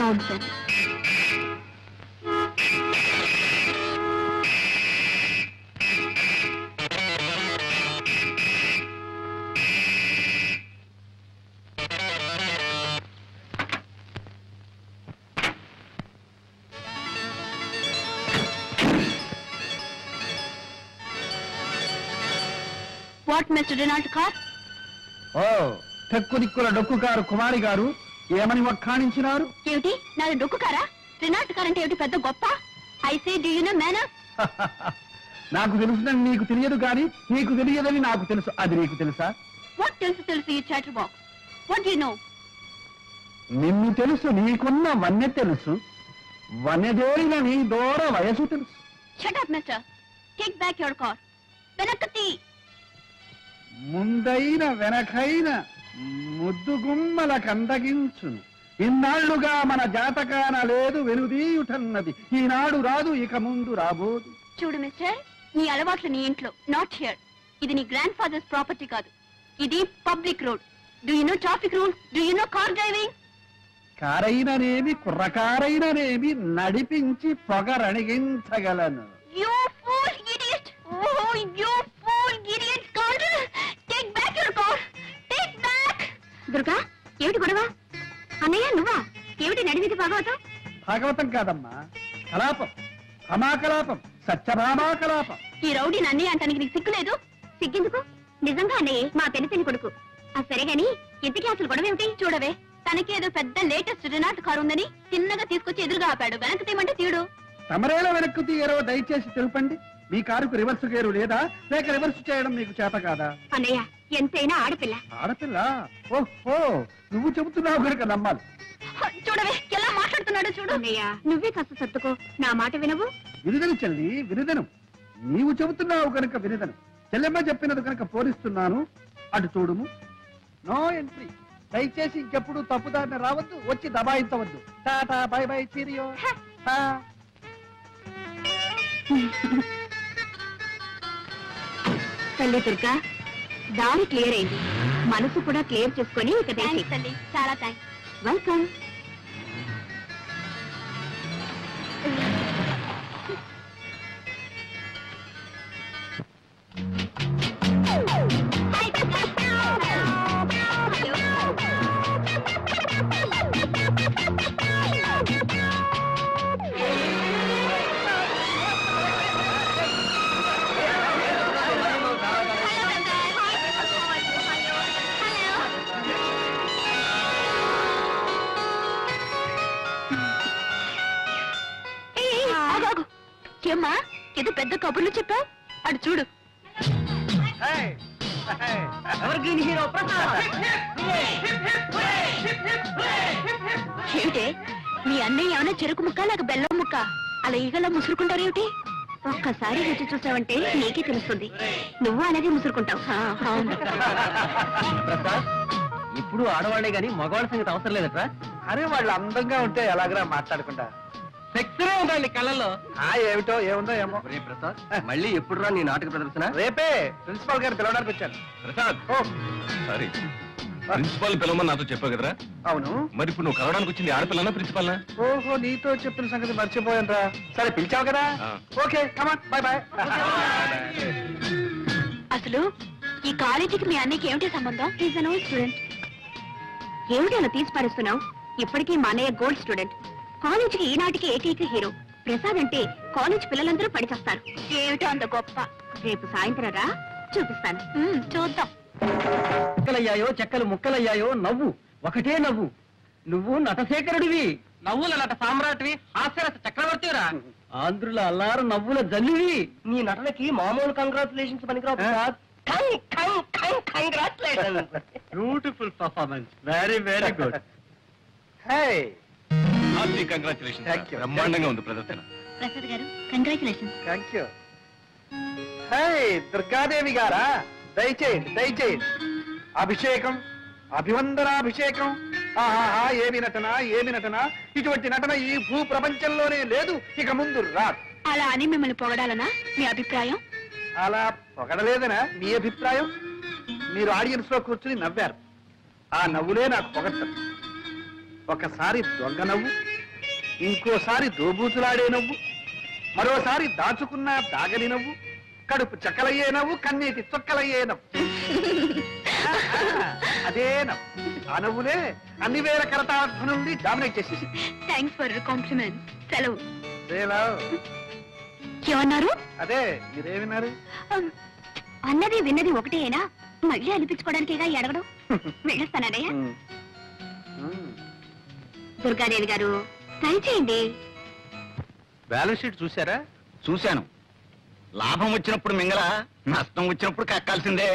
Nonsense. What, Mr. Renault car? Oh, తెక్కు దిక్కుల డొక్కు car కుమారి గారు ఏమని వక్కాణించినారు? ఏమిటి నాది డొక్కు కారా? రినాల్ట్ కార్ అంటే ఏమిటి పెద్ద గొప్ప? I say, do you know manners? నాకు తెలుసుదని నీకు తెలియదు కానీ నీకు తెలియదని నాకు తెలుసు. అది నీకు తెలుసా? What తెలుసు ఈ chatter box? What do you know? నిన్ను తెలుసు, నీకున్న వన్నె తెలుసు, వన్నెదేరిన నీ దూర వయసు తెలుసు. Shut up, mister. Take back your car. వెనక్కతి. ముందైన వెనకైన ముద్దుగుమ్మల కందగించును. ఇన్నాళ్లుగా మన జాతకాన లేదు వెనుదీయుటన్నది. ఈనాడు రాదు, ఇక ముందు రాబోదు. చూడు మిస్టర్, నీ అలవాట్లు నీ ఇంట్లో, నాట్ హియర్. ఇది నీ గ్రాండ్ ఫాదర్స్ ప్రాపర్టీ కాదు, ఇది public road. Do you know traffic rules? Do you know car driving? కారైననేమి కుర్రకారైననేమి నడిపించి పొగరణిగించగలను. You fool idiot! Oh, you fool idiot! Scoundrel! Take back your car! Take back! Durga, ఏమిటి గొడవ? అన్నయ్య నువ్వా? ఏమిటి నడివిది భాగవతం? భాగవతం కాదమ్మా, కలాపం, అమాకలాపం, సత్యభామాకలాపం. ఈ రౌడీని అన్నయ్య అంటానికి నీకు సిగ్గులేదు? సిగ్గెందుకు? నిజంగా అన్నయ్య మా పెనితని కొడుకు. సరే గాని ఇంతకీ అసలు గొడవ ఏమిటి? చూడవే, తనకి ఏదో పెద్ద లేటెస్ట్ రినాల్ట్ కారు ఉందని చిన్నగా తీసుకొచ్చి ఎదురుగా ఆపాడు. వెనక్కి తీయమంటే తీయడు. తమరేలా వెనక్కు తీయరో దయచేసి తెలుపండి. మీ కారుకు రివర్స్ గేరు లేదా, లేక రివర్స్ చేయడం మీకు చేత కాదా? అన్నయ్య ఎంతైనా ఆడపిల్ల. ఆడపిల్ల? ఓహో, నువ్వు చెబుతున్నావు కనుక నమ్మాలి. చూడవే ఎలా మాట్లాడుతున్నాడు చూడు. అన్నయ్య నువ్వే కాస్త సర్దుకో, నా మాట వినవు. వినుదను చెల్లి, వినుదను. నీవు చెబుతున్నావు కనుక వినుదను. చెల్లెమ్మ చెప్పినది కనుక పోలిస్తున్నాను. అటు చూడుము. No entry. దయచేసి ఇంకెప్పుడు తప్పుదారిని రావద్దు, వచ్చి దబాయించవద్దు. Tata, bye bye, cheerio. తల్లి దుర్గా, దారి క్లియర్ అయింది. మనసు కూడా క్లియర్ చేసుకొని ఇక తల్లి. చాలా థ్యాంక్స్. వెల్కమ్. ఏమ్మా ఏదో పెద్ద కబుర్లు చెప్పావు? అటు చూడు. ఏమిటే మీ అన్నయ్య ఏమైనా చెరుకు ముక్క లేక బెల్లం ముక్క అలా ఈగలా ముసురుకుంటారేమిటి? ఒక్కసారి రుచి చూసావంటే నీకే తెలుస్తుంది. నువ్వు అలాగే ముసురుకుంటావు. ఇప్పుడు ఆడవాళ్లే గాని మగవాళ్ళ సంగతి అవసరం లేదట్రా. అరే వాళ్ళు అందంగా ఉంటే ఎలాగరా మాట్లాడుకుంటా? సెక్సే ఉండాలి కళ్ళల్లో. ఏమిటో ఏముందో ఏమో. ప్రసాద్, మళ్ళీ ఎప్పుడురా నీ నాటక ప్రదర్శన? రేపే ప్రిన్సిపాల్ గారు పిలవడానికి వచ్చాను. ప్రసాద్, సారీ, ప్రిన్సిపాల్ పిలవమని నాతో చెప్పావు కదరా? అవును. మరి ఇప్పుడు నువ్వు కలవడానికి వచ్చింది ఆడపిల్లనా ప్రిన్సిపాల్నా? ఓహో, నీతో చెప్పిన సంగతి మర్చిపోయాను రా. సరే పిలిచావు కదా, ఓకే కమాన్, బై బై. అసలు ఈ కాలేజీకి మీ అన్నయ్యకి ఏమిటి సంబంధం? Is an old student. ఏమిటి అలా తీసి పారేస్తున్నావు? ఇప్పటికీ మా అన్నయ్య గోల్డ్ స్టూడెంట్. కాలేజీకి ఈనాటికి ఏకైక హీరో. ప్రసాద్ అంటే కాలేజ్ పిల్లలందరూ పడిచేస్తారు. ఏమిటో అంత గొప్ప. రేపు సాయంత్రం రా, చూపిస్తాను. చూద్దాం. ముక్కలయ్యాయో చెక్కలు ముక్కలయ్యాయో నవ్వు ఒకటే నవ్వు. నువ్వు నటశేఖరుడివి, నవ్వుల నట సామ్రాట్వి, హాస్యరస చక్రవర్తిరా, ఆంధ్రుల అల్లారు నవ్వుల జల్లువి. నీ నటనకి మామూలు కంగ్రాచులేషన్స్ పనికిరావు. Beautiful performance, very very good. Hey, congratulation. Thank you. బ్రహ్మాండంగా ఉంది ప్రదర్శన. ప్రసాద్ గారు congratulations. Thank you. Hey, Durgadevi గారా, దయచేయండి దయచేయండి. అభిషేకం, అభివందనాభిషేకం. ఆహా, ఏమి నటన, ఏమి నటన. ఇటువంటి నటన ఈ భూ ప్రపంచంలోనే లేదు, ఇక ముందు రాదు. అలా అని మిమ్మల్ని పొగడాలనా మీ అభిప్రాయం? అలా పొగడలేదనా మీ అభిప్రాయం? మీరు ఆడియన్స్ లో కూర్చుని నవ్వారు. ఆ నవ్వులే నాకు పొగడ్తలు. ఒకసారి దొంగ నవ్వు, ఇంకోసారి దోబూతులాడే నవ్వు, మరోసారి దాచుకున్న దాగని నవ్వు, కడుపు చక్కలయ్యే నవ్వు, కన్నీటి చొక్కలయ్యే నవ్వు. అదే నవ్వు. ఆ నవ్వులే అన్ని వేల కరతార్థనుల్ని డామినేట్ చేసేసి. Thanks for compliment. సెలవు. ఏమన్నారు? అదే మీరేమిన్నారు? అన్నది విన్నది ఒకటేనా? మళ్ళీ అనిపించుకోవడానికేగా ఈ అడగడం. వెళ్ళొస్తానయ్య. దుర్గాదేవి గారు ట్రై చేయండి. బ్యాలెన్స్ షీట్ చూసారా? చూశాను. లాభం వచ్చినప్పుడు మింగల, నష్టం వచ్చినప్పుడు కక్కాల్సిందే.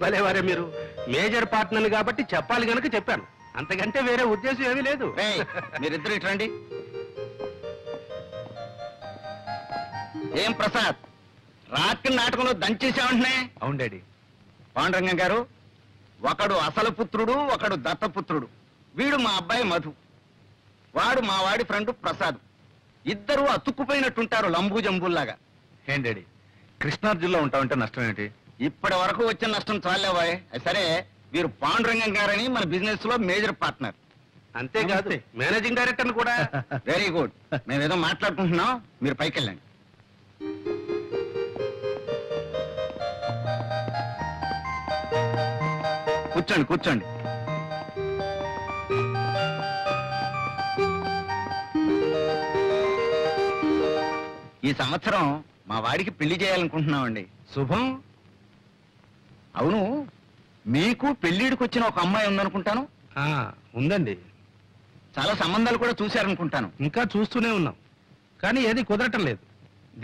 భలేవారే మీరు. మేజర్ పార్ట్నర్ కాబట్టి చెప్పాలి గనుక చెప్పాను, అంతకంటే వేరే ఉద్దేశం ఏమీ లేదు. రేయ్, మీరిద్దరు ఇట్రండి. ఏం ప్రసాద్, రాత్రి నాటకంలో దంచేసామంటున్నాయి. అవును డాడీ. పాండురంగం గారు, ఒకడు అసలు పుత్రుడు, ఒకడు దత్తపుత్రుడు. వీడు మా అబ్బాయి మధు, వాడు మా వాడి ఫ్రెండ్ ప్రసాద్. ఇద్దరు అతుక్కుపోయినట్టుంటారు లంబూ జంబుల్లాగా. ఏం డాడీ, కృష్ణార్జున్లో ఉంటామంటే నష్టం ఏంటి? ఇప్పటి వరకు వచ్చిన నష్టం చాలేవాయ్. సరే, వీరు పాండురంగం గారని మన బిజినెస్ లో మేజర్ పార్ట్నర్. అంతేకాదు మేనేజింగ్ డైరెక్టర్ కూడా. Very good. మేమేదో మాట్లాడుకుంటున్నాం, మీరు పైకి వెళ్ళండి. కూర్చోండి కూర్చోండి. ఈ సంవత్సరం మా వాడికి పెళ్లి చేయాలనుకుంటున్నామండి. శుభం. అవును, మీకు పెళ్లిడికి వచ్చిన ఒక అమ్మాయి ఉందనుకుంటాను. ఉందండి, చాలా సంబంధాలు కూడా చూశారనుకుంటాను. ఇంకా చూస్తూనే ఉన్నాం, కానీ ఏది కుదరటం లేదు.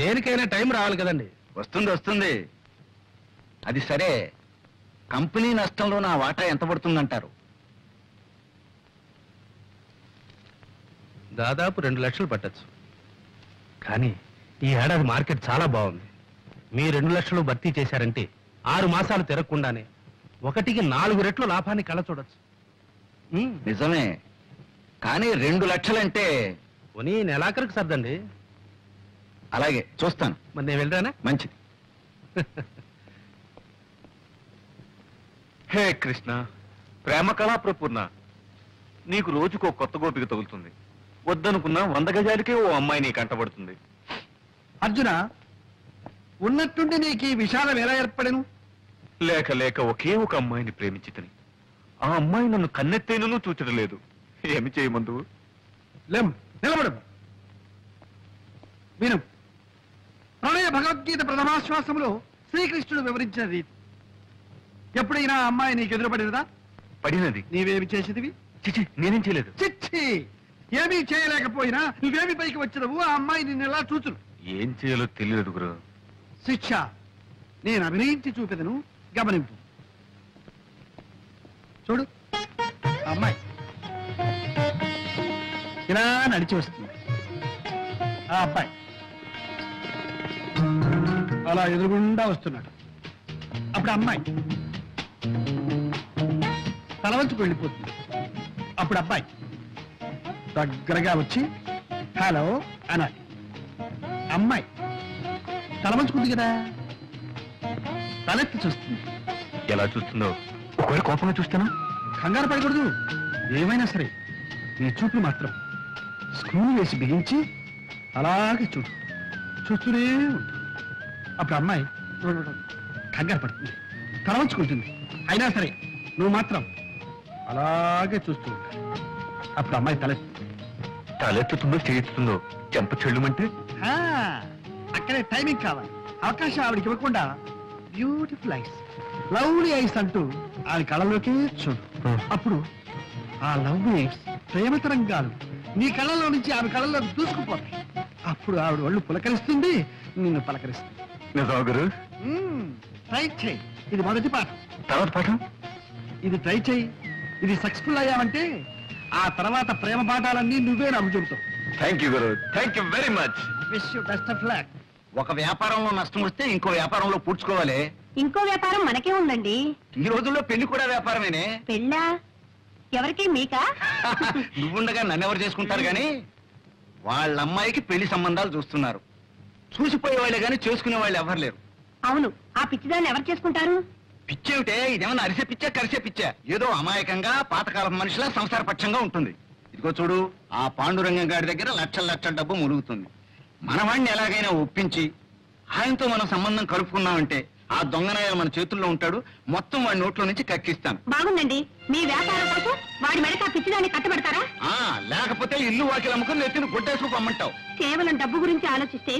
దేనికైనా టైం రావాలి కదండి. వస్తుంది వస్తుంది. అది సరే, కంపెనీ నష్టంలో నా వాటా ఎంత పడుతుందంటారు? దాదాపు 2 లక్షలు పట్టచ్చు. కానీ ఈ ఏడాది మార్కెట్ చాలా బాగుంది. మీ 2 లక్షలు భర్తీ చేశారంటే 6 మాసాలు తిరగకుండానే 1కి 4 రెట్లు లాభాన్ని కళ్ళ చూడొచ్చు. నిజమే, కానీ 2 లక్షలంటే పోనీ నెలాఖరికి సర్దండి. అలాగే చూస్తాను. మరి నేను వెళ్ళరానా? మంచిది. హే కృష్ణ, ప్రేమ కళా ప్రపూర్ణ, నీకు రోజుకో కొత్త గోపిక తగులుతుంది. వద్దనుకున్నా 100 గజాలకే ఓ అమ్మాయి నీకు కంటబడుతుంది. అర్జున, ఉన్నట్టుండి నీకు ఈ విషాదం ఎలా ఏర్పడను? లేక లేక ఒకే ఒక అమ్మాయిని ప్రేమించితని ఆ అమ్మాయి నన్ను కన్నెత్తేనూ చూచడం లేదు. ఏమి చేయమందు? నిలబడు, విను. ప్రణయ భగవద్గీత ప్రథమాశ్వాసంలో శ్రీకృష్ణుడు వివరించిన రీతి. ఎప్పుడైనా ఆ అమ్మాయి నీకు ఎదురుపడినదా? పడినది. నీవేమి చేసేదివి? చిచి, నేనేం చేయలేదు. చిచ్చి, ఏమీ చేయలేకపోయినా నువ్వేమి పైకి వచ్చినవు? ఆ అమ్మాయి నిన్ను ఎలా చూచును? ఏం చేయాలో తెలియదు గురు. శిక్ష నేను అభినయించి చూపెదను, గమనింపు. చూడు, ఆ అమ్మాయి ఇలా నడిచి వస్తుంది. ఆ అబ్బాయి అలా ఎదురుగుండా వస్తున్నాడు. అప్పుడు అమ్మాయి తల వంచుకు వెళ్ళిపోతుంది. అప్పుడు అబ్బాయి దగ్గరగా వచ్చి హలో అనాలి. అమ్మాయి తల వంచుకుంది కదా, తలెత్తి చూస్తుంది. ఎలా చూస్తుందో? ఒకవేళ కోపంగా చూస్తానా? కంగారు పడకూడదు. ఏమైనా సరే నీ చూపులు మాత్రం స్క్రూలు వేసి బిగించి అలాగే చూడు, చూస్తూనే ఉండు. అప్పుడు అమ్మాయి కంగారు పడుతుంది, తల వంచుకుంటుంది. అయినా సరే నువ్వు మాత్రం అలాగే చూస్తూ ఉండాలి. అప్పుడు అమ్మాయి తలెత్తుతుందో చేయిస్తుందో చెంప చెల్లుమంటే అక్కడే టైమింగ్ కావాలి. అవకాశం ఆవిడకి ఇవ్వకుండా బ్యూటిఫుల్ ఐస్, లవ్లీ ఐస్ అంటూ ఆవిడ కళ్ళలోకి చూడు. అప్పుడు ఆ లవ్లీ ఐస్ ప్రేమ తరంగాలు నీ కళ్ళలో నుంచి ఆమె కళ్ళలో దూసుకుపోతాయి. అప్పుడు ఆవిడ ఒళ్ళు పులకరిస్తుంది, నిన్ను పలకరిస్తుంది. నిజమా గురు? ట్రై చేయి. ఇది మొదటి పాఠం. తర్వాత పాఠం? ఇది ట్రై చేయి. ఇది సక్సెస్ఫుల్ అయ్యావంటే ఆ తర్వాత ప్రేమ పాఠాలన్నీ నువ్వే నాకు చెబుతావు. Thank you guru, thank you very much. Wish you best of luck. ఒక వ్యాపారంలో నష్టం వస్తే ఇంకో వ్యాపారంలో పూడ్చుకోవాలి. ఇంకో వ్యాపారం మనకే ఉందండి. ఈ రోజుల్లో పెళ్లి కూడా వ్యాపారమేనే. పెళ్ళా? ఎవరికి? మీకా? నువ్వుండగా నన్నెవరు చేసుకుంటారు గాని వాళ్ళ అమ్మాయికి పెళ్లి సంబంధాలు చూస్తున్నారు. చూసిపోయే వాళ్ళే గాని చేసుకునే వాళ్ళు ఎవరు లేరు. అవును, ఆ పిచ్చిదాన్ని ఎవరు చేసుకుంటారు? పిచ్చేమిటే, ఇదేమన్నా అరిసే పిచ్చా కరిసే పిచ్చా? ఏదో అమాయకంగా పాతకాలం మనిషిలా సంసార పక్షంగా ఉంటుంది. ఇదిగో చూడు, ఆ పాండురంగం గారి దగ్గర లక్షల డబ్బు ములుగుతుంది. మనవాణ్ణి ఎలాగైనా ఒప్పించి ఆయనతో మనం సంబంధం కలుపుకున్నామంటే ఆ దొంగనాయాలు మన చేతుల్లో ఉంటాడు. మొత్తం వాడి నోట్లో నుంచి కక్కిస్తాను. బాగుందండి. మీ వ్యాపారం కోసం వాడి మెడక పిచ్చిదాన్ని కట్టబెడతారా? లేకపోతే ఇల్లు వాకిలు అమ్ముకుని నెత్తిని గుడ్డేసుకు అమ్మంటావు. కేవలం డబ్బు గురించి ఆలోచిస్తే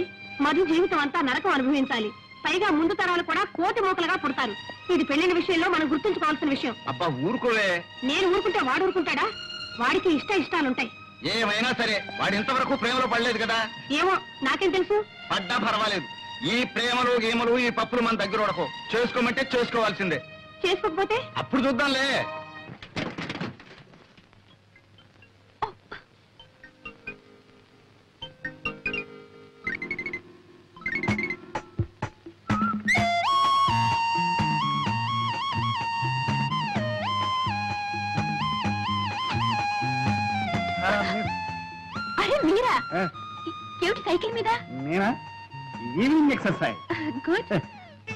మధు జీవితం అంతా నరకం అనుభవించాలి. పైగా ముందు తరాలు కూడా కోటి మోకలుగా పుడతారు. ఇది పెళ్లిన విషయంలో మనం గుర్తుంచుకోవాల్సిన విషయం. అబ్బా ఊరుకోవే. నేను ఊరుకుంటే వాడు ఊరుకుంటాడా? వాడికి ఇష్టాలుంటాయి. ఏమైనా సరే వాడు ఇంతవరకు ప్రేమలో పడలేదు కదా. ఏమో నాకేం తెలుసు. పడ్డా పర్వాలేదు. ఈ ప్రేమలు గేమలు ఈ పప్పులు మన దగ్గర ఉడకో. చేసుకోమంటే చేసుకోవాల్సిందే. చేసుకోకపోతే అప్పుడు చూద్దాంలే. అరే మీరా? ఆ, ఏమిటి సైకిల్ మీద? నేనా? Evening exercise. గుడ్.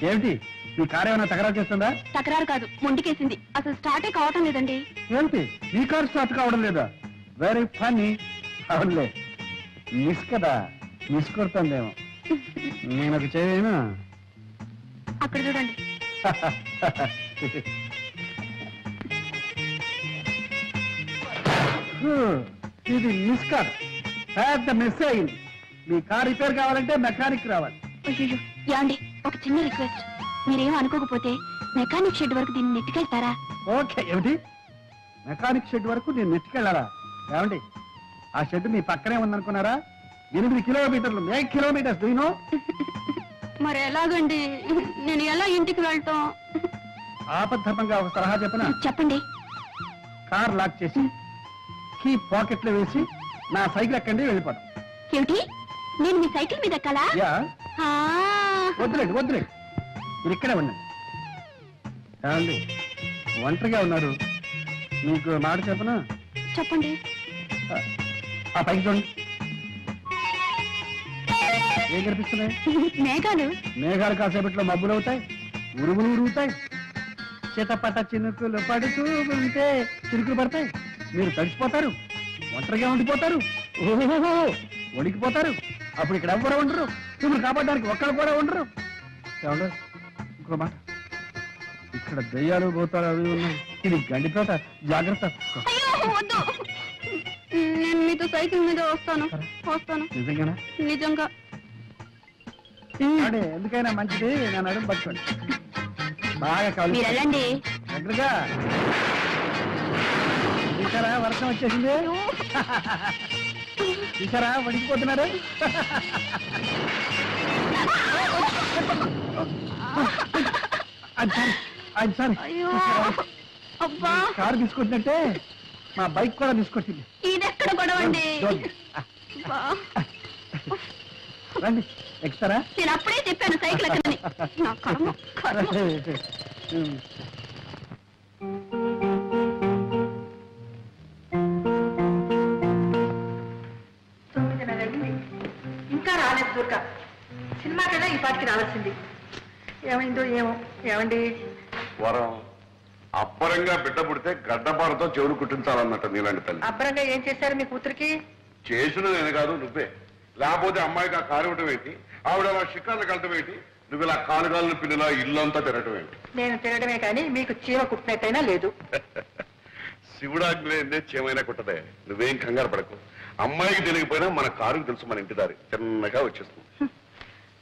ఏమిటి మీ కారు ఏమైనా తగరాలు చేస్తుందా? తకరారు కాదు, మొండికేసింది. అసలు స్టార్టే కావటం లేదండి. ఏంటి మీ కారు స్టార్ట్ కావడం లేదా? Very funny. అవునులే, మిస్ కదా, మిస్ కొడుతుందేమో. నేను ఒక చేయను. అక్కడ చూడండి. ఇది మిస్ కాదు, పెద్ద మిస్ అయింది. మీ కార్ రిపేర్ కావాలంటే మెకానిక్ రావాలి. అయ్యో యాండి, ఒక చిన్న రిక్వెస్ట్. మీరేం అనుకోకపోతే మెకానిక్ షెడ్ వరకు దీన్ని నెట్టుకెళ్తారా? ఓకే. ఏమిటి మెకానిక్ షెడ్ వరకు నేను నెట్టుకెళ్ళాలా? ఏమండి, ఆ షెడ్ మీ పక్కనే ఉందనుకున్నారా? 8 కిలోమీటర్లు, 8 కిలోమీటర్స్. దీనో మరి ఎలాగండి? నేను ఎలా ఇంటికి వెళ్తాం? ఆపద్ధర్మంగా ఒక సలహా చెప్పనా? చెప్పండి. కార్ లాక్ చేసి కీ పాకెట్ లో వేసి నా సైకిల్ ఎక్కండి, వెళ్ళిపోతాం. ఏమిటి? నేను మీ సైకిల్ మీద ఎక్కాలా? యా, ఆ. వద్దులేండి వద్దులేండి, మీరు ఇక్కడే ఉండండి. ఏమండి, ఒంటరిగా ఉన్నారు, మీకు మాట చెప్పనా? చెప్పండి. ఆ పైకి చూడండి, ఏం కనిపిస్తున్నాయి? మేఘాలు. మేఘాలు కాసేపట్లో మబ్బులు అవుతాయి, ఉరుగులు ఉరుగుతాయి, చేతపట చినుకులు పడుతూ ఉంటే చినుకులు పడతాయి. మీరు తడిసిపోతారు, ఒంటరిగా ఉండిపోతారు, ఓహో వణికిపోతారు. అప్పుడు ఇక్కడ ఎవ్వరు ఉండరు, మిమ్మల్ని కాపాడడానికి ఒక్కరు కూడా ఉండరు. ఏమంటారు? ఇంకో మాట, ఇక్కడ దయ్యాలు పోతారు అవి ఉన్నాయి. ఇది గండితోట, జాగ్రత్త. అయ్యో వద్దు, నేను మీతో సైకిల్ మీద వస్తాను. నిజంగానా? నిజంగా. అదే ఎందుకైనా మంచిది, నేను అడుగు పట్టుకోండి. బాగా కావాలి మీరు వెళ్ళండి. దగ్గరగా. చూసారా వర్షం వచ్చేసింది? చూసారా వణికిపోతున్నారు? అయ్యో అబ్బా, కారు తీసుకొచ్చినట్టే మా బైక్ కూడా తీసుకొచ్చింది. ఇదెక్కడ గొడవండి? అబ్బా. రండి, ఎక్కుతారా? నేను అప్పుడే చెప్పాను సైకిల్ ఎక్కనని. నా కర్మ, కర్మ. ఇంకా రాలేదు దుర్గా. సినిమాకైనా ఈ పాటికి రావాల్సింది. ఏమైందో ఏమో. ఏమండి, వరం అబ్బరంగా బిడ్డ పుడితే గడ్డపారతో చెవులు కుట్టించాలన్నట్టు నీలాంటి తల్లి. అబ్బరంగా ఏం చేశారు మీ కూతురికి? చేసిన నేను కాదు నువ్వే. లేకపోతే అమ్మాయికి ఆ కాలు ఇవ్వటం ఏంటి, ఆవిడ అలా షికార్లు కలటం ఏంటి, నువ్వు ఇలా కాలుగాలను పిల్లలా ఇల్లంతా తిరగటం ఏంటి? నేను తినడమే కానీ మీకు చీమ కుట్టినట్టయినా లేదు. శివుడాగ్నే చేమైనా కుట్టదే, నువ్వేం కంగారు పడకు. అమ్మాయికి తెలియకపోయినా మన కారుకు తెలుసు మన ఇంటి దారి, చిన్నగా వచ్చేస్తుంది.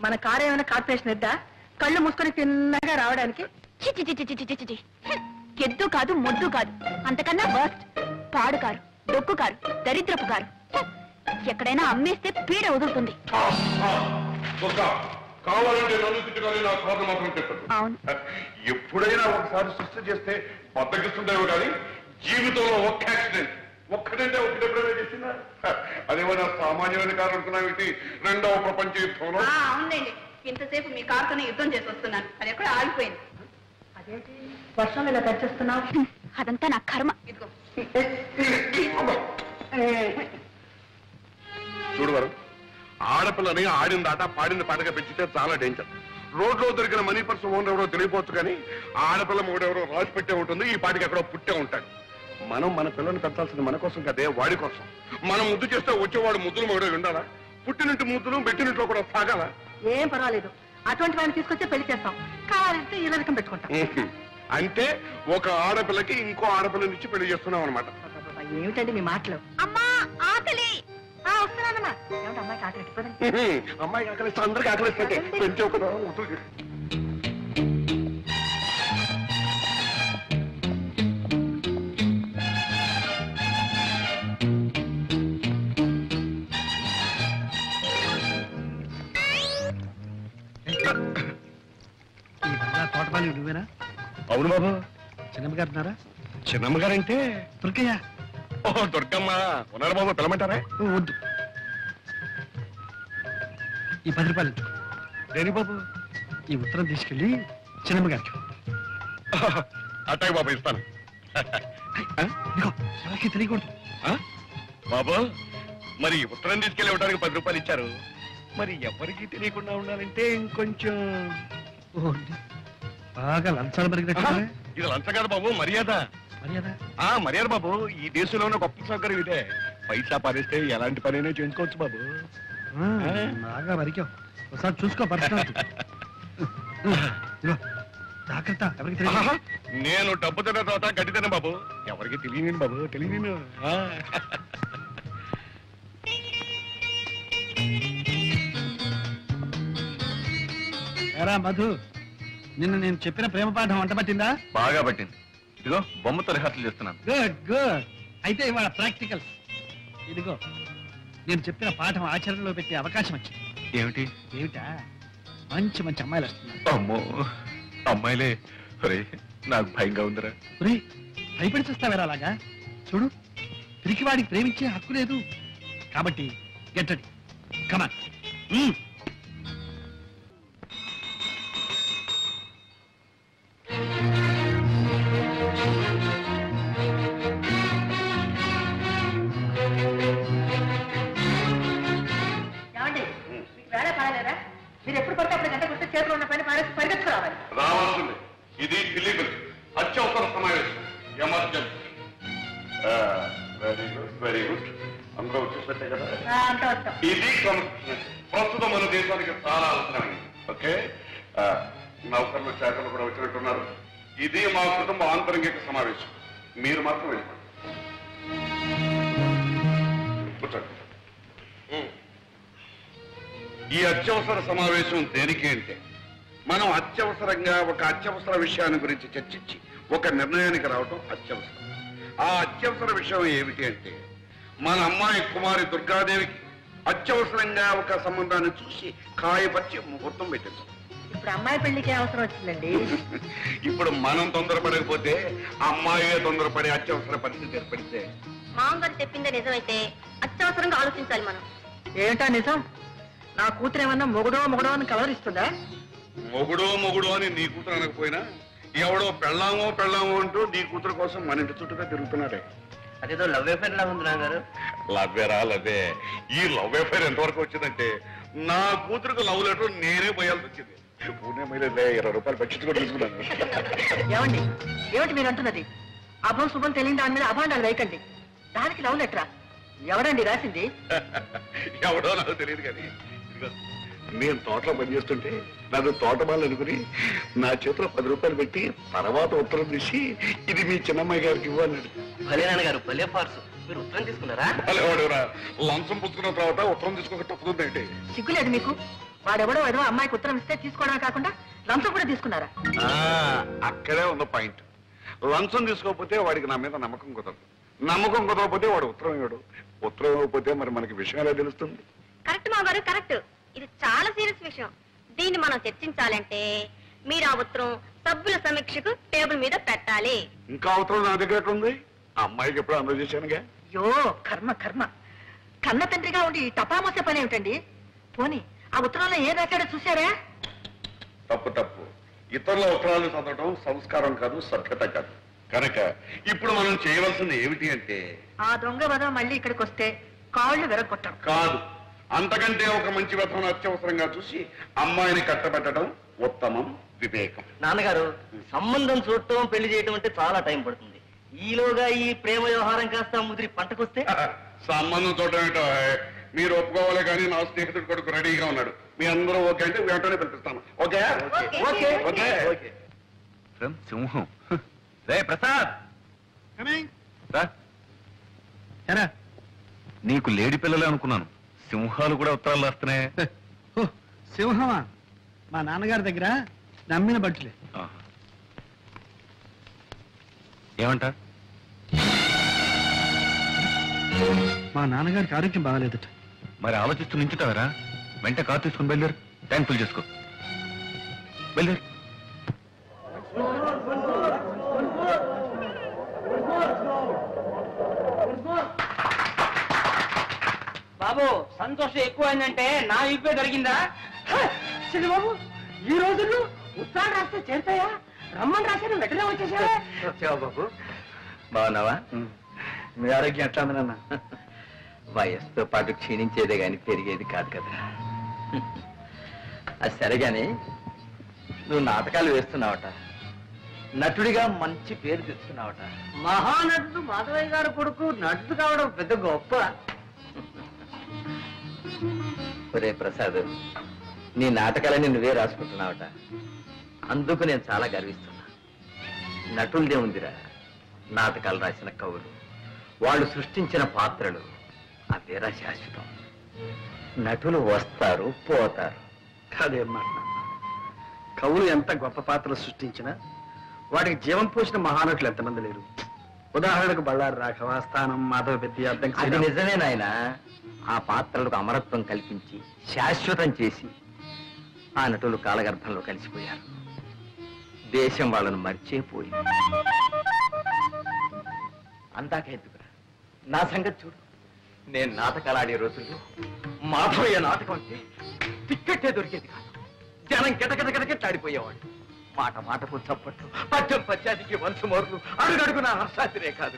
మన కారు ఏమైనా కార్పొరేషన్ ఇద్దా? కళ్ళు మూసుకొని తిన్నగా రావడానికి. చిచి చిచి చిచి చిచి చిచి. ఎద్దు కాదు, మొద్దు కాదు, అంతకన్నా వర్స్ట్. పాడు కారు, డొక్కు కారు, దరిద్రపు కారు. ఎక్కడైనా అమ్మేస్తే పీడ వదులుతుంది. కావాలంటే నన్ను తిట్టుకొని నా కారు మాత్రం తిట్టదు. అవును. ఎప్పుడైనా ఒకసారి సృష్టి చేస్తే బద్దకిస్తుందేమో కానీ జీవితంలో ఒక్క యాక్సిడెంట్ ఒక్కటంటే ఒకటి ఎప్పుడైనా చేసిందా? అదేమన్నా సామాన్యమైన కారు అనుకున్నావేంటి? 2వ ప్రపంచ యుద్ధంలో. అవునండి, ఇంతసేపు మీ కారుతోనే యుద్ధం చేసి వస్తున్నాను, అది ఎక్కడ ఆగిపోయింది. అదేంటి వర్షం ఇలా తెచ్చేస్తున్నావు? అదంతా నా కర్మ. ఇదిగో. చూడవారు, ఆడపిల్లని ఆడిన దాట పాడిన పాటగా పెంచితే చాలా డేంజర్. రోడ్లో దొరికిన మనీ పర్స్ ఓనర్ ఎవరో తెలియపోవచ్చు కానీ ఆడపిల్ల మూడెవరో రాసి పెట్టే ఉంటుంది, ఈ పాటికి ఎక్కడో పుట్టే ఉంటాడు. మనం మన పిల్లల్ని పెంచాల్సింది మన కోసం కదే వాడి కోసం. మనం ముద్దు చేస్తే వచ్చేవాడు ముద్దులు మొగడే ఉండాలా? పుట్టినట్టు ముద్దులు పెట్టినట్లో కూడా సాగాల. ఏం పర్వాలేదు, అటువంటి వాడిని తీసుకొచ్చి పెళ్లి చేస్తాం. కావాలంటే ఇలా రకం పెట్టుకుంటాం. అంటే ఒక ఆడపిల్లకి ఇంకో ఆడపిల్లని పెళ్లి చేస్తున్నాం అనమాట. ఏమిటండి మీ మాటలు? అమ్మా ఆకలి. వస్తున్నానమ్మా. ఏమిటి అమ్మాయికి ఆకలి ఎట్టిపోదండి? అమ్మాయికి ఆకలిస్తే అందరికి ఆకలిస్తే పెంచే కదా. తోటపాలి నువ్వేనా? అవును బాబు. చిన్నమ్మ గారు ఉన్నారా? చిన్నమ్మ గారంటే దుర్గయ్య. ఓహో దుర్గమ్మ ఉన్నారు బాబు, పిలమంటారా? వద్దు, ఈ 10 రూపాయలు ఇచ్చు. దేని బాబు? ఈ ఉత్తరం తీసుకెళ్ళి చిన్నమ్మ గారికి. అట్టాయి బాబు, ఇస్తాను. ఇదిగో, ఎవరికి తెలియకూడదు. బాబు మరి ఉత్తరం తీసుకెళ్ళి ఇవ్వడానికి 10 రూపాయలు ఇచ్చారు, మరి ఎవరికి తెలియకుండా ఉండాలంటే ఇంకొంచెం బాగా లంచాలు పెరిగినట్టు. ఇది లంచ కాదు బాబు, మర్యాద. మర్యాద? మర్యాద బాబు. ఈ దేశంలో ఉన్న గొప్ప సౌకర్యం ఇదే. పైసా పారేస్తే ఎలాంటి పనైనా చేయించుకోవచ్చు బాబు. బాగా మరికావు. ఒకసారి చూసుకో పరిస్థితి. జాగ్రత్త, ఎవరికి తెలియదు. నేను డబ్బు తిన్న తర్వాత గడ్డి తిన్న బాబు, ఎవరికి తెలియను బాబు, తెలియను. ఎరా మధు, నిన్న నేను చెప్పిన ప్రేమ పాఠం వంట పట్టిందా? బాగా పట్టింది. ఇదిగో బొమ్మతో రిహార్సల్ చేస్తున్నాను. Good good. అయితే ఇవాళ ప్రాక్టికల్స్. ఇదిగో, నేను చెప్పిన పాఠం ఆచరణలో పెట్టే అవకాశం వచ్చింది. ఏమిటి? ఏమిటా? మంచి మంచి అమ్మాయిలు వస్తున్నారు. అమ్మో, అమ్మాయిలే. ఒరే, నాకు భయంగా ఉందిరా. ఒరే, భయపడి చూస్తావేరా అలాగా? చూడు, తిరిగి వాడికి ప్రేమించే హక్కు లేదు. కాబట్టి గెట్ రెడీ, కమ్ ఆన్. ఏమండి, మీకు వేళ కాలేదా? మీరు ఎప్పుడు పడితే అప్పుడు గంట కొడితే చేతిలో ఉన్న పని పారేసి పరిగెత్తుకురావాలి. రావాల్సింది. ఇది ఇల్లీగల్, అత్యవసర సమావేశం, emergency. Very good, very good. అందరూ వచ్చేసట్టే కదా. అంటూ వస్తాం. ఇది క్రమశిక్షణ ప్రస్తుతం మన దేశానికి చాలా అవసరమైంది. ఓకే, నౌకర్లు శాఖలు కూడా వచ్చినట్టున్నారు. ఇది మా కుటుంబ ఆంతరంగిక సమావేశం. మీరు మాత్రం వెళ్ళిపోండి. కూర్చోండి. ఈ అత్యవసర సమావేశం దేనికి అంటే, మనం అత్యవసరంగా ఒక అత్యవసర విషయాన్ని గురించి చర్చించి ఒక నిర్ణయానికి రావడం అత్యవసరం. ఆ అత్యవసర విషయం ఏమిటి అంటే, మన అమ్మాయి కుమారి దుర్గాదేవికి అత్యవసరంగా ఒక సంబంధాన్ని చూసి కాయపరిచి ముహూర్తం పెట్టించాం. ఇప్పుడు అమ్మాయి పెళ్లికి అవసరం వచ్చిందండి. ఇప్పుడు మనం తొందరపడకపోతే అమ్మాయే తొందరపడే అత్యవసర పరిస్థితి ఏర్పడితే, మామగారు చెప్పిందే నిజమైతే అత్యవసరంగా ఆలోచించాలి మనం. ఏంటా నిజం? నా కూతురు ఏమన్నా మొగుడో అని కలవరిస్తుందా? మొగుడు అని నీ కూతురు అనకపోయినా ఎవడో పెళ్ళామో అంటూ నీ కూతురు కోసం మన ఇంటి చుట్టూగా తిరుగుతున్నాడే. అదేదో లవ్ అఫేర్ లా ఉంది నాన్నగారు. లవ్వే. ఈ లవ్ అఫైర్ ఎంతవరకు వచ్చిందంటే, నా కూతురుకు లవ్ లెటర్ నేనే పోయాల్సి వచ్చింది. పూణే మీద 20 రూపాయలు పట్టించి కూడా తీసుకున్నాను. ఏమిటి మీరు అంటున్నది? అభం శుభం తెలియని దాని మీద అభాండాలు వేయకండి. దానికి లవ్ లెటరా? ఎవడండి రాసింది? ఎవడో నాకు తెలియదు కానీ, ఇదిగో, నేను తోటలో పనిచేస్తుంటే నాకు తోటమాలు అనుకుని నా చేతిలో 10 రూపాయలు పెట్టి తర్వాత ఉత్తరం తీసి ఇది మీ చిన్నమ్మాయి గారికి ఇవ్వన్నాడు. భలే నాన్నగారు, భలే ఫార్సు. మీరు ఉత్తరం తీసుకున్నారా? వాడెవరా లంచం పుచ్చుకున్న తర్వాత ఉత్తరం తీసుకోక తప్పుతుందంటే. సిగ్గులేదు మీకు? వాడెవడో ఏదో అమ్మాయికి ఉత్తరం ఇస్తే తీసుకోవడమే కాకుండా లంచం కూడా తీసుకున్నారా? అక్కడే ఉన్న పాయింట్. లంచం తీసుకోకపోతే వాడికి నా మీద నమ్మకం కుదరదు. నమ్మకం కుదరకపోతే వాడు ఉత్తరం ఇవ్వడు. ఉత్తరం ఇవ్వకపోతే మరి మనకి విషయం ఎలా తెలుస్తుంది? కరెక్ట్ మామగారు, కరెక్ట్. ఇది చాలా సీరియస్ విషయం. దీన్ని మనం చర్చించాలంటే మీరు ఆ ఉత్తరం సభ్యుల సమీక్షకు టేబుల్ మీద పెట్టాలి. ఇంకా ఉత్తరం నా దగ్గర ఉంది. అమ్మాయికి ఎప్పుడు అందజేశానుగా. అయ్యో కర్మ కన్న తండ్రిగా ఉండి ఈ టపామోసే పని ఏమిటండి? పోనీ ఆ ఉత్తరంలో ఏం రాశాడో చూశారా? తప్పు. ఇతరుల ఉత్తరాలు చదవడం సంస్కారం కాదు, సభ్యత కాదు. కనుక ఇప్పుడు మనం చేయవలసింది ఏమిటి అంటే, ఆ దొంగ వద మళ్ళీ ఇక్కడికి వస్తే కాళ్ళు విరగొట్టాం. కాదు, అంతకంటే ఒక మంచి వ్యర్థం అత్యవసరంగా చూసి అమ్మాయిని కట్టబెట్టడం ఉత్తమం, వివేకం. నాన్నగారు, సంబంధం చూడటం పెళ్లి చేయటం అంటే చాలా టైం పడుతుంది. ఈలోగా ఈ ప్రేమ వ్యవహారం కాస్త ముదిరి పంటకొస్తే సంబంధం చూడటం ఏంటో మీరు ఒప్పుకోవాలి కానీ నా స్నేహితుడు కొడుకు రెడీగా ఉన్నాడు. మీ అందరూ ఓకే అంటే వెంటనే పిలిపిస్తాను. Okay okay okay. సింహం రే ప్రసాద్ రా. ఎరా నీకు లేడి పిల్లలే అనుకున్నాను, సింహాలు కూడా ఉత్తరాలు రాస్తున్నాయి. ఓ సింహమా? మా నాన్నగారి దగ్గర నమ్మిన బట్టులే. ఆహా. ఏమంట? మా నాన్నగారికి ఆరోగ్యం బాగాలేదట. మరి ఆలోచిస్తూ నించుతావరా? వెంట కారు తీసుకుని బయలుదేరు, ట్యాంక్ ఫుల్ చేసుకో. బయలుదేరు. బాబు సంతోషం ఎక్కువైందంటే నా ఇప్పే జరిగిందా? బాబు ఈ రోజుల్లో ఉత్తరాలు రాస్తే చేరుతాయా? రమ్మని రాశారు వెంటనే వచ్చేసావా? వచ్చావా బాబు? బాగున్నావా? మీ ఆరోగ్యం ఎట్లా ఉంది నాన్న? వయస్సుతో పాటు క్షీణించేదే గాని పెరిగేది కాదు కదా. అది సరేగాని నువ్వు నాటకాలు వేస్తున్నావట, నటుడిగా మంచి పేరు తెచ్చుకున్నావట. మహానటుడు మాధవయ్య గారు కొడుకు నటుడు కావడం పెద్ద గొప్ప. ఒరే ప్రసాద్, నీ నాటకాలని నువ్వే రాసుకుంటున్నావట, అందుకు నేను చాలా గర్విస్తున్నా. నటులదే ఉందిరా, నాటకాలు రాసిన కవులు, వాళ్ళు సృష్టించిన పాత్రలు అవేరా శాశ్వతం. నటులు వస్తారు పోతారు. కాదేం మాట నాన్న. కవులు ఎంత గొప్ప పాత్రలు సృష్టించినా వాటికి జీవం పోసిన మహానటులు ఎంతమంది లేరు. ఉదాహరణకు బళ్ళారి రాఘవ, స్థానం, మాధవ పెద్ద, అద్దం అది నిజమే నాయన. ఆ పాత్రలకు అమరత్వం కల్పించి శాశ్వతం చేసి ఆ నటులు కాలగర్భంలో కలిసిపోయారు. దేశం వాళ్ళను మర్చిపోయింది. అందాక ఎందుకురా, నా సంగతి చూడు. నేను నాటకాలు ఆడే రోజుల్లో మాధవయ్య నాటకం అంటే టిక్కెట్టే దొరికేది కాదు. జనం కిటకిటకిటకిట్లాడిపోయేవాడు. మాట మాటకు చప్పట్లు, పద్యం పద్యానికి వంశమోర్లు, అడుగడుగున హర్షాతిరే కాదు.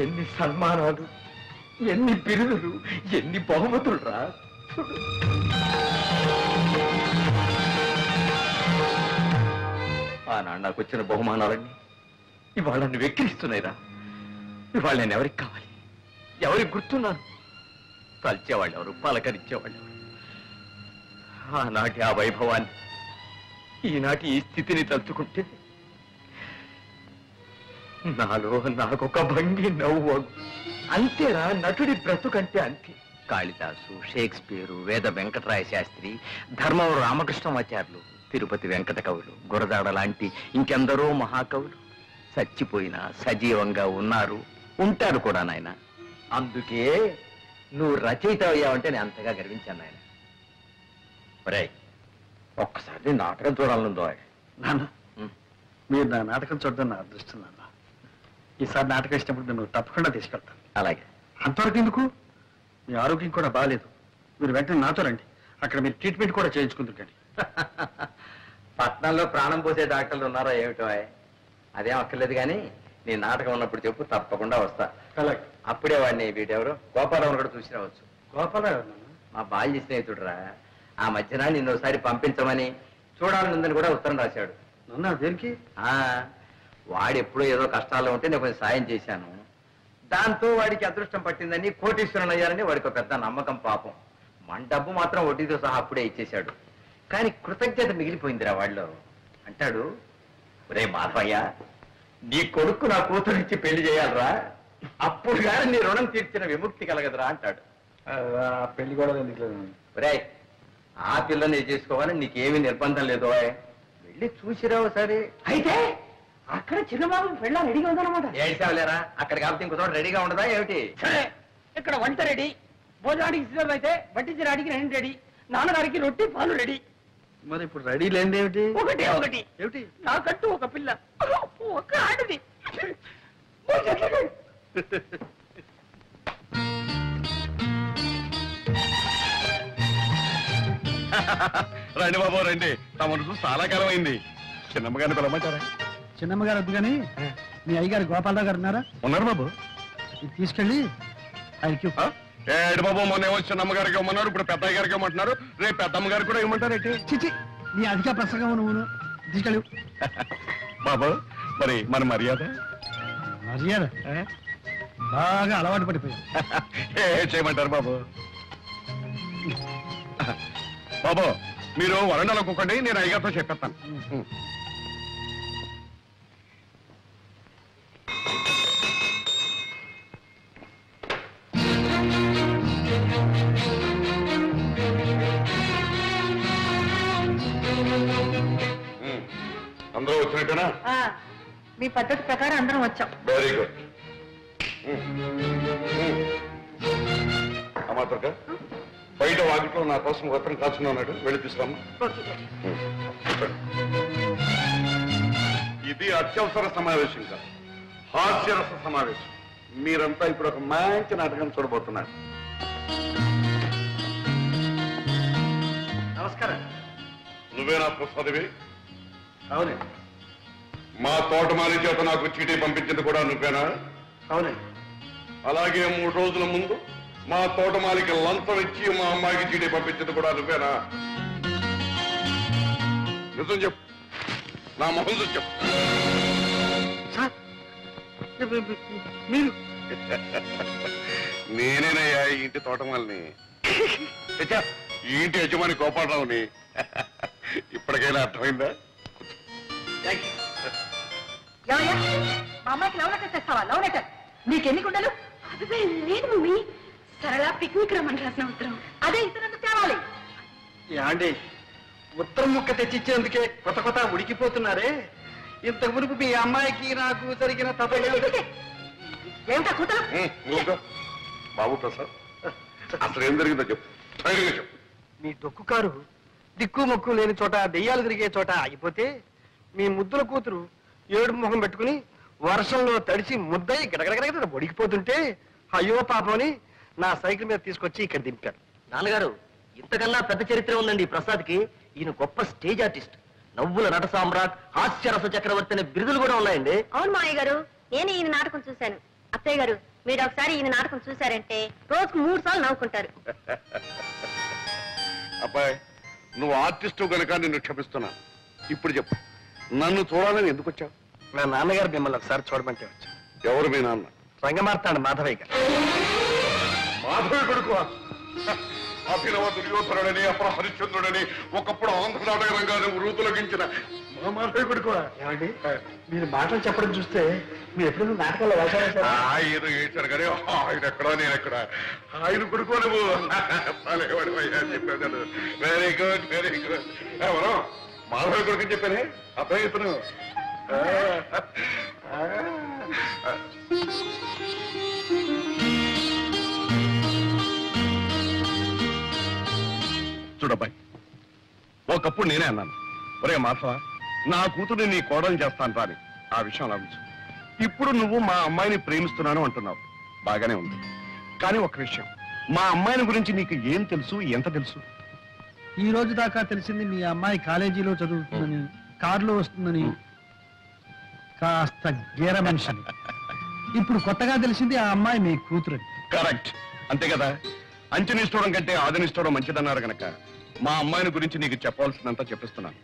ఎన్ని సన్మానాలు, ఎన్ని బిరుదులు, ఎన్ని బహుమతులు రా. ఆనాడు నాకు వచ్చిన బహుమానాలన్నీ ఇవాళ నన్ను వెక్కిరిస్తున్నాయిరా. ఇవాళ నేను ఎవరికి కావాలి, ఎవరికి గుర్తున్నాను? తలిచేవాళ్ళు ఎవరు, పలకరించేవాళ్ళు ఎవరు? ఆనాటి ఆ వైభవాన్ని ఈనాటి ఈ స్థితిని తలుచుకుంటే నాలో నాకొక భంగి నవ్వు. అంతేరా నటుడి బ్రతుకంటే అంతే. కాళిదాసు, షేక్స్పియరు, వేద వెంకటరాయ శాస్త్రి, ధర్మవరం రామకృష్ణమాచార్యులు, తిరుపతి వెంకట కవులు, గురదాడ లాంటి ఇంకెందరో మహాకవులు చచ్చిపోయినా సజీవంగా ఉన్నారు, ఉంటారు కూడా నాయన. అందుకే నువ్వు రచయిత అయ్యావంటే నేను అంతగా గర్వించాను నాయన. ఒరే, ఒక్కసారి నాటకం చూడాలనుందో. నాన్న మీరు నా నాటకం చూడడం నా అదృష్టం నాన్న. ఈసారి నాటకం ఇచ్చినప్పుడు నేను తప్పకుండా తీసుకెళ్తాను. అలాగే. అంతవరకు ఎందుకు? మీ ఆరోగ్యం కూడా బాగాలేదు. మీరు వెంటనే నాతో రండి, అక్కడ మీరు ట్రీట్మెంట్ కూడా చేయించుకుంటారు. పట్నంలో ప్రాణం పోసే డాక్టర్లు ఉన్నారా ఏమిటో? అదేం అక్కర్లేదు కానీ నీ నాటకం ఉన్నప్పుడు చెప్పు, తప్పకుండా వస్తా. అలాగే. అప్పుడే వాడిని వీటెవరు గోపాలరావు కూడా చూసి రావచ్చు. గోపాలరావు నాన్న? మా బాల్య స్నేహితుడురా. ఆ మధ్యన నిన్నోసారి పంపించమని చూడాలనుందని కూడా ఉత్తరం రాశాడు. నాన్న దేనికి? వాడు ఎప్పుడో ఏదో కష్టాల్లో ఉంటే నేను కొంచెం సాయం చేశాను. దాంతో వాడికి అదృష్టం పట్టిందని, కోటీశ్వరుని అయ్యారని వాడికి ఒక పెద్ద నమ్మకం. పాపం మన డబ్బు మాత్రం వడ్డీతో సహా అప్పుడే ఇచ్చేశాడు. కానీ కృతజ్ఞత మిగిలిపోయిందిరా వాళ్ళు. అంటాడు, ఒరే మాధవయ్య, నీ కొడుకు నా కూతురిచ్చి పెళ్లి చేయాలరా, అప్పుడు కానీ నీ రుణం తీర్చిన విముక్తి కలగదురా అంటాడు. పెళ్లి కూడా ఎందుకు? ఒరే, ఆ పిల్లని చేసుకోవాలని నీకేమీ నిర్బంధం లేదు. వెళ్ళి చూసిరావు సరే. అయితే అక్కడ చిన్నబాబు పెళ్ళ రెడీగా ఉందన్నమాట. ఏడ్చావులేరా, అక్కడ కాబట్టి ఇంకో చోట రెడీగా ఉండదా ఏమిటి? సరే, ఇక్కడ వంట రెడీ, భోజనానికి సిద్ధం అయితే వడ్డించడానికి నేను రెడీ, నాన్నగారికి రొట్టి పాలు రెడీ. మరి ఇప్పుడు రెడీ లేనిది ఏమిటి? ఒకటే ఒకటి ఏమిటి? నాకంటూ ఒక పిల్ల, ఒక ఆడది. రండి బాబు రండి, తమను చూసి చాలా కాలం అయింది. చిన్నమ్మగారిని పిలవమంటారా? చిన్నమ్మగారు వద్దు కానీ మీ అయ్యగారు గోపాలరావు గారు ఉన్నారా? ఉన్నారు బాబు. ఇది తీసుకెళ్ళి ఆయనకి ఏడు బాబు, మొన్న ఏమో చిన్నమ్మగారికి ఇవ్వమన్నారు, ఇప్పుడు పెద్దయ్య గారికి ఇవ్వమంటున్నారు, రేపు పెద్దమ్మ గారికి కూడా ఇవ్వమంటారు ఏంటి? చిచి నీ అధిక ప్రసంగం నువ్వు తీసుకెళ్ళు. బాబు, మరి మన మర్యాద మర్యాద బాగా అలవాటు పడిపోయాం. ఏ చేయమంటారు బాబు? బాబు మీరు వరండాలో కూకండి, నేను అయ్యగారితో చెప్పేస్తాను. అందరూ వచ్చినట్టేనా? మీ పద్ధతి ప్రకారం అందరం వచ్చాం. Very good. అమ్మా దుర్గా, బయట వాకిట్లో నా కోసం ఉత్తరం కాల్చున్నా ఉన్నాడు, వెళ్ళి తీసుకురామ్మా. ఇది అత్యవసర సమావేశం కాదు, హాస్యరస సమావేశం. మీరంతా ఇప్పుడు ఒక మంచి నాటకం చూడబోతున్నారు. నమస్కారం. నువ్వేనా ప్రసాదివి? అవునండి. మా తోటమాలి చేత నాకు చీటీ పంపించింది కూడా నువ్వేనా? అవునండి. అలాగే 3 రోజుల ముందు మా తోటమాలికి లంచం ఇచ్చి మా అమ్మాయికి చీటీ పంపించింది కూడా నువ్వేనా? నిజం చెప్పు, నా మొహం చూసి చెప్పు. మీరు నేనేనయ్యా ఈ ఇంటి తోటమాలిని, ఈ ఇంటి యజమాని గోపాలరావుని. ఇప్పటికైనా అర్థమైందా? ఏమయ్యా, మా అమ్మాయికి లవ్ లెటర్ తెస్తావా? లవ్ లెటర్ నీకెన్ని గుండెలు? అదే లేదు మమ్మీ, సరళ పిక్నిక్ రమ్మని రాసిన ఉత్తరం. అదే ఇతరులకు తేవాలి. యాండి, ఉత్తరం ముక్క తెచ్చిచ్చేందుకే కొత్త ఉడికిపోతున్నారే. ఇంత మునుపు మీ అమ్మాయికి నాకు జరిగిన ఏమిటా కూతురు? ఊరుకో. బాబు ప్రసాద్, అసలు ఏం జరిగిందో చెప్పు, ధైర్యంగా చెప్పు. మీ డొక్కు కారు దిక్కు మొక్కు లేని చోట దెయ్యాలు తిరిగే చోట ఆగిపోతే మీ ముద్దుల కూతురు ఏడు ముఖం పెట్టుకుని వర్షంలో తడిసి ముద్దయి గడగడగడ ఒడికిపోతుంటే అయ్యో పాపని నా సైకిల్ మీద తీసుకొచ్చి ఇక్కడ దింపారు. నాన్నగారు, ఇంతకన్నా పెద్ద చరిత్ర ఉందండి ఈ ప్రసాద్కి. ఈయన గొప్ప స్టేజ్ ఆర్టిస్ట్, నవ్వుల నట సామ్రాట్, హాస్యరస చక్రవర్తి అనే బిరుదులు కూడా ఉన్నాయండి. అవును మావయ్య గారు, నేను ఈయన నాటకం చూశాను. అత్తయ్య గారు, మీరు ఒకసారి ఈయన నాటకం చూశారంటే రోజుకు 3 సార్లు నవ్వుకుంటారు. అబ్బాయి, నువ్వు ఆర్టిస్టు గనక నిన్ను క్షమిస్తున్నా. ఇప్పుడు చెప్పు, నన్ను చూడాలని ఎందుకు వచ్చావు? మా నాన్నగారు మిమ్మల్ని ఒకసారి చూడమంటే వచ్చాను. ఎవరు మీ నాన్న? రంగమార్తాడు మాధవయ్య గారు. మాధవి కొడుకు అభినవ దుర్యోధనుడని, అప్పుడు హరిశ్చంద్రుడని, ఒకప్పుడు ఆంధ్ర నాటక రంగాన్ని వృతులగించిన మా మాధవయ్య కొడుకు. ఏమండి, మీరు మాటలు చెప్పడం చూస్తే మీరు ఎప్పుడైనా నాటకాల్లో వేశారా? ఆయన వేశారు కానీ ఆయన ఎక్కడా నేను ఎక్కడ. ఆయన కొడుకు నువ్వు చెప్పాను. Very good, very good. ఎవరు మాధవి కొడుకు అని చెప్పానే, అబ్బాయి ఇతను. చూడబ్బాయి, ఒకప్పుడు నేనే అన్నాను, ఒరే మాధవ, నా కూతుర్ని నీ కోడలు చేస్తాను రాని. ఆ విషయం ఆలోచించు. ఇప్పుడు నువ్వు మా అమ్మాయిని ప్రేమిస్తున్నాను అంటున్నావు, బాగానే ఉంది. కానీ ఒక విషయం, మా అమ్మాయిని గురించి నీకు ఏం తెలుసు, ఎంత తెలుసు? ఈ రోజు దాకా తెలిసింది మీ అమ్మాయి కాలేజీలో చదువుతుందని, కారులో వస్తుందని, కాస్త గేర మనిషిని. ఇప్పుడు కొత్తగా తెలిసింది ఆ అమ్మాయి మీ కూతురని. కరెక్ట్, అంతే కదా. అంచనిస్తూడం కంటే ఆదనిస్తూడం మంచిదన్నారు గనక మా అమ్మాయిని గురించి నీకు చెప్పవలసినంత చెప్పిస్తున్నాను.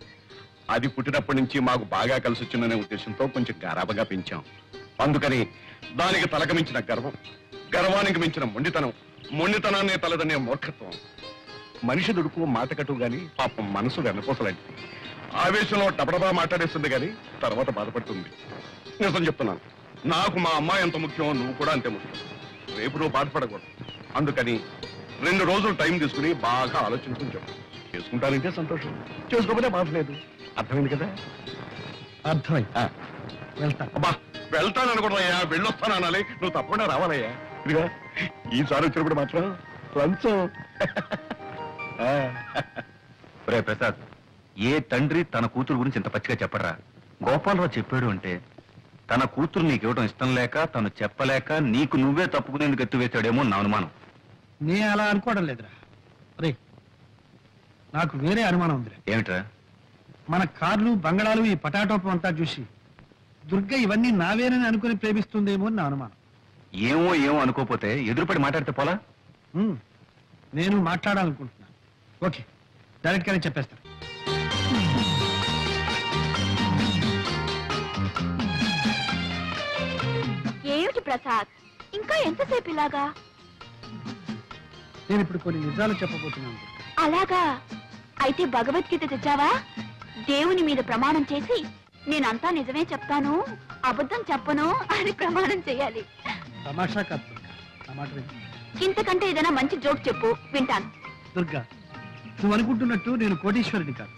అది పుట్టినప్పటి నుంచి మాకు బాగా కలిసి వచ్చిందనే ఉద్దేశంతో కొంచెం గారాబగా పెంచాం. అందుకని దానికి తలక మించిన గర్వం, గర్వానికి మించిన మొండితనం, మొండితనాన్ని తలదనే మూర్ఖత్వం. మనిషి దుడుకు మాటకట్టు గాని పాపం మనసు వెనకోసలాంటిది. ఆవేశంలో టపటపా మాట్లాడేస్తుంది గాని తర్వాత బాధపడుతుంది. నిజం చెప్తున్నాను, నాకు మా అమ్మాయి ఎంత ముఖ్యమో నువ్వు కూడా అంతే ముఖ్యం. రేపు నువ్వు బాధపడకూడదు. అందుకని 2 రోజులు టైం తీసుకుని బాగా ఆలోచించుకుని చెప్పు. చేసుకుంటానంటే సంతోషం, చేసుకోకపోతే బాధ లేదు. అర్థమైంది కదా? అర్థమైంది. వెళ్తా. అబ్బా, వెళ్తాననుకున్నాయ్యా, వెళ్ళొస్తాను అనాలి. నువ్వు తప్పకుండా రావాలయ్యా. ఇదిగా ఈసారి వచ్చినప్పుడు మాత్రం లంచం. రే ప్రసాద్, ఏ తండ్రి తన కూతురు గురించి ఇంత పచ్చిగా చెప్పడరా? గోపాలరావు చెప్పాడు అంటే తన కూతురు నీకు ఇవ్వడం ఇష్టం లేక, తను చెప్పలేక నీకు నువ్వే తప్పుకునేందుకు ఎత్తువేశాడేమో నా అనుమానం. నే అలా అనుకోవడం లేదురా. రే, నాకు వేరే అనుమానం ఉందిరా. ఏమిట్రా? మన కార్లు, బంగళాలు, ఈ పటాటోపం అంతా చూసి దుర్గ ఇవన్నీ నావేనని అనుకుని ప్రేమిస్తుందేమో అని నా అనుమానం. ఏమో ఏమో అనుకోపోతే ఎదురుపడి మాట్లాడితే పోలా? నేను మాట్లాడాలనుకుంటున్నాను. ఓకే, డైరెక్ట్ గానే చెప్పేస్తాను. రోజు ప్రసాద్, ఇంకా ఎంతసేపు ఇలాగా? నేను ఇప్పుడు కొన్ని నిజాలు చెప్పబోతున్నాను. అలాగా? అయితే భగవద్గీత తెచ్చావా? దేవుని మీద ప్రమాణం చేసి నేనంతా నిజమే చెప్తాను, అబద్ధం చెప్పను అని ప్రమాణం చేయాలి. తమాషా కాదు నా మాట విను. ఇంతకంటే ఏదైనా మంచి జోక్ చెప్పు, వింటాను. దుర్గా, నువ్వు అనుకుంటున్నట్టు నేను కోటీశ్వరుని కాదు.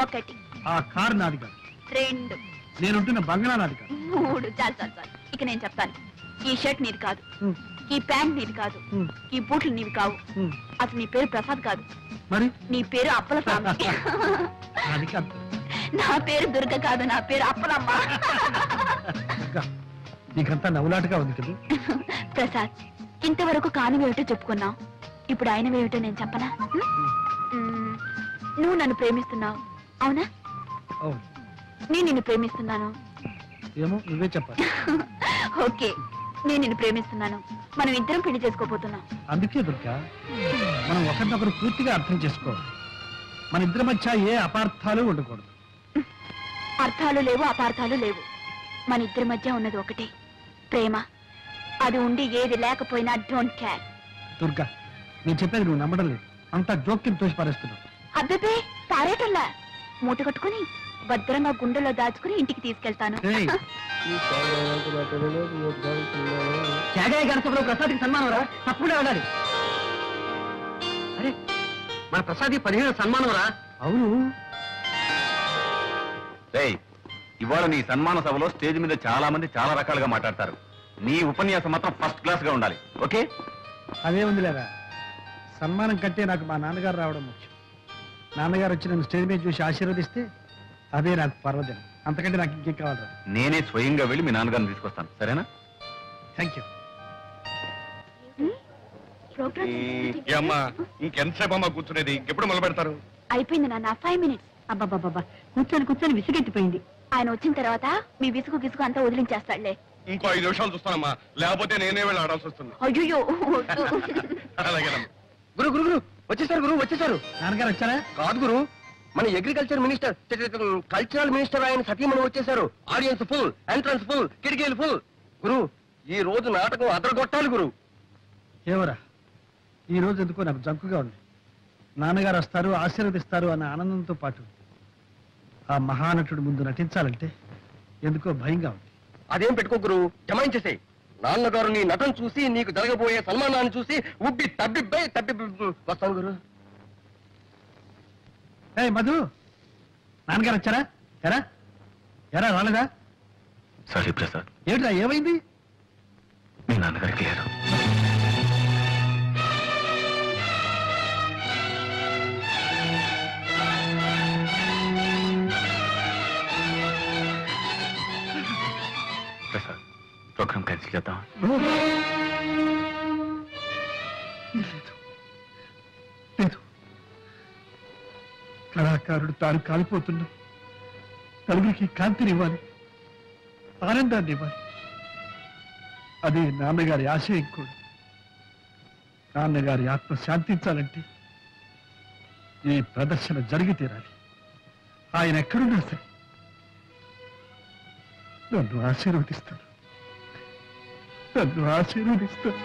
1 ఆ కారు నాది కాదు. 2 నేనుంటున్న బంగ్లా నాది కాదు. 3 చాలు చాలు చాలు. ఇక నేను చెప్తాను. ఈ షర్ట్ నీది కాదు, ఈ ప్యాంట్ నీది కాదు, ఈ బూట్లు నీవి కావు. అసలు నీ పేరు ప్రసాద్ కాదు, మరి నీ పేరు అప్పల స్వామి. అది కాదు. నా పేరు దుర్గ కాదు, నా పేరు అప్పలమ్మ. దుర్గా, నీకంతా నవ్వులాటగా ఉంది కదా. ప్రసాద్, ఇంతవరకు కానివేమిటో చెప్పుకున్నావు, ఇప్పుడు ఆయనవేమిటో నేను చెప్పనా? నువ్వు నన్ను ప్రేమిస్తున్నావు, అవునా? అవును. నేను నిన్ను ప్రేమిస్తున్నాను. ఏమో నువ్వే చెప్పాలి. ఓకే, నేను నిన్ను ప్రేమిస్తున్నాను. మనం ఇద్దరం పెళ్లి చేసుకోబోతున్నాం. అందుకే దుర్గా, మనం ఒకరినొకరు పూర్తిగా అర్థం చేసుకోవాలి. మన ఇద్దరి మధ్య ఏ అపార్థాలు ఉండకూడదు. అర్థాలు లేవు, అపార్థాలు లేవు. మన ఇద్దరి మధ్య ఉన్నది ఒకటే, ప్రేమ. అది ఉండి ఏది లేకపోయినా డోంట్ కేర్. దుర్గా, నేను చెప్పేది నువ్వు నమ్మడం లేదు. అంతా జోక్యం తోసి పారేస్తున్నావు. అబ్బే, పారేటల్లా. మూట కట్టుకుని భద్రంగా గుండెలో దాచుకుని ఇంటికి తీసుకెళ్తాను. ఏయ్, త్యాగయ్య గణసభలో ప్రసాద్కి సన్మానం రా, తప్పకుండా వెళ్ళాలి. అరే, మన ప్రసాద్ 15 సన్మానం రా. అవును. రేయ్, ఇవాళ నీ సన్మాన సభలో స్టేజ్ మీద చాలా మంది చాలా రకాలుగా మాట్లాడతారు. నీ ఉపన్యాసం మాత్రం ఫస్ట్ క్లాస్ గా ఉండాలి. ఓకే? అదే ఉంది లేదా, సన్మానం కంటే నాకు మా నాన్నగారు రావడం ముఖ్యం. నాన్నగారు వచ్చి నన్ను స్టేజ్ మీద చూసి ఆశీర్వదిస్తే అదే నాకు పర్వదినం. అంతకంటే నాకు ఇంకేం కావాలరా. నేనే స్వయంగా వెళ్ళి మీ నాన్నగారిని తీసుకొస్తాను, సరేనా? Thank you. అమ్మా, ఇంకెంతసేపు అమ్మా కూర్చునేది? ఇంకెప్పుడు మొదలు పెడతారు? అయిపోయింది నాన్న, 5 minutes. అబ్బాబాబా, కూర్చొని కూర్చొని విసిగెత్తిపోయింది. ఆయన వచ్చిన తర్వాత మీ విసుగు గిసుగు అంతా వదిలించేస్తాడులే. ఇంకో 5 నిమిషాలు చూస్తానమ్మా, లేకపోతే నేనే వెళ్ళి ఆడాల్సి వస్తుంది. అయ్యో, అలాగేనమ్మా. గురు గురు గురు వచ్చేసారు, గురు వచ్చేసారు. నాన్నగారు వచ్చారా? కాదు గురు, మన అగ్రికల్చర్ మినిస్టర్, కల్చరల్ మినిస్టర్ ఆయన సతీమణి వచ్చేసారు. ఆడియన్స్ ఫుల్, ఎంట్రన్స్ ఫుల్, కిటికీలు ఫుల్. గురు, ఈ రోజు నాటకం అదరగొట్టాలి గురు. ఏవరా, ఈ రోజు ఎందుకో నాకు జంకుగా ఉంది. నాన్నగారు వస్తారు, ఆశీర్వదిస్తారు అన్న ఆనందంతో పాటు ఆ మహానటుడు ముందు నటించాలంటే ఎందుకో భయంగా ఉంది. అదేం పెట్టుకో గురు, జమాయించేసే. నాన్నగారు నీ నటన చూసి, నీకు జరగబోయే సన్మానాన్ని చూసి ఉబ్బి తబ్బిబ్బై వస్తాను గురు. ఏయ్ మధు, నాన్నగారు వచ్చారా? ఎరా ఎరా రాలేదా? సారీ ప్రసాద్, ఏమిట్రా, ఏమైంది? మీ నాన్నగారికి లేదు. ప్రసాద్, ప్రోగ్రామ్ క్యాన్సిల్ చేద్దాం. లేదు, కళాకారుడు తాను కాలిపోతున్నా నలుగురికి కాంతినివ్వాలి, ఆనందాన్ని ఇవ్వాలి. అదే నాన్నగారి ఆశయం కూడా. నాన్నగారి ఆత్మ శాంతించాలంటే ఈ ప్రదర్శన జరిగి తీరాలి. ఆయన ఎక్కడున్నా సరే నన్ను ఆశీర్వదిస్తాను, నన్ను ఆశీర్వదిస్తాను.